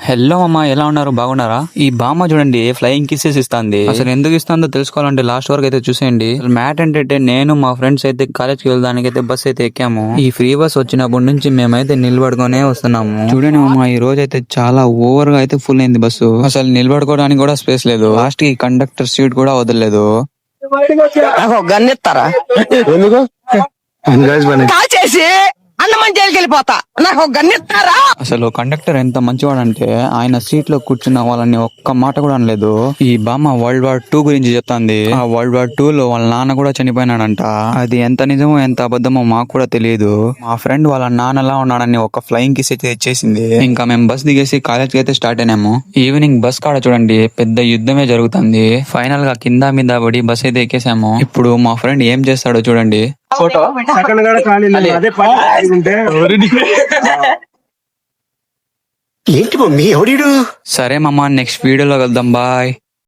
Hello అమ్మా, ఎలా ఉన్నారు? బాగున్నారా? ఈ బామ్మ చూడండి ఫ్లయింగ్ కిసెస్ ఇస్తాంది. అసలు ఎందుకు ఇస్తుందో తెలుసుకోవాలంటే లాస్ట్ వరకు అయితే చూసేయండి. మ్యాట్ ఏంటంటే నేను మా ఫ్రెండ్స్ అయితే కాలేజ్ కి వెళ్ళడానికి అయితే బస్ అయితే ఎక్కాము. ఈ ఫ్రీ బస్ వచ్చినప్పటి నుంచి మేమైతే నిలబడుకునే వస్తున్నాము. చూడండి అమ్మా, ఈ రోజు అయితే చాలా ఓవర్ గా అయితే ఫుల్ అయింది బస్సు. అసలు నిలబడుకోవడానికి కూడా స్పేస్ లేదు. లాస్ట్ కి కండక్టర్ సీట్ కూడా వదలలేదు. గన్నెత్తారా ఎందుకు కాల్చేసి అన్నమని జైలుకి వెళ్ళిపోతా. నాకు ఒక గన్నెత్తారా? అసలు కండక్టర్ ఎంత మంచివాడంటే ఆయన సీట్ లో కూర్చున్న వాళ్ళని ఒక్క మాట కూడా అనలేదు. ఈ బామ్మ World War II గురించి చెప్తాంది. ఆ World War II లో వాళ్ళ నాన్న కూడా చనిపోయినాడంట. అది ఎంత నిజమో ఎంత అబద్ధమో మాకు కూడా తెలియదు. మా ఫ్రెండ్ వాళ్ళ నాన్నలా ఉన్నాడని ఒక ఫ్లయింగ్ కిస్ అయితే ఇచ్చేసింది. ఇంకా మేము బస్ దిగేసి కాలేజ్ కి అయితే స్టార్ట్ అయినాము. ఈవినింగ్ బస్ కాడ చూడండి పెద్ద యుద్ధమే జరుగుతుంది. ఫైనల్ గా కింద మీద పడి బస్ అయితే ఎక్కేసాము. ఇప్పుడు మా ఫ్రెండ్ ఏం చేస్తాడో చూడండి. ఫోటో సెకండ్ కూడా ఖాళీ లేదు. అదే పని ఉంటే ఏంటి మమ్మీ ఎవడీడు? సరే మామ, నెక్స్ట్ వీడియోలో కలుద్దాం. బాయ్.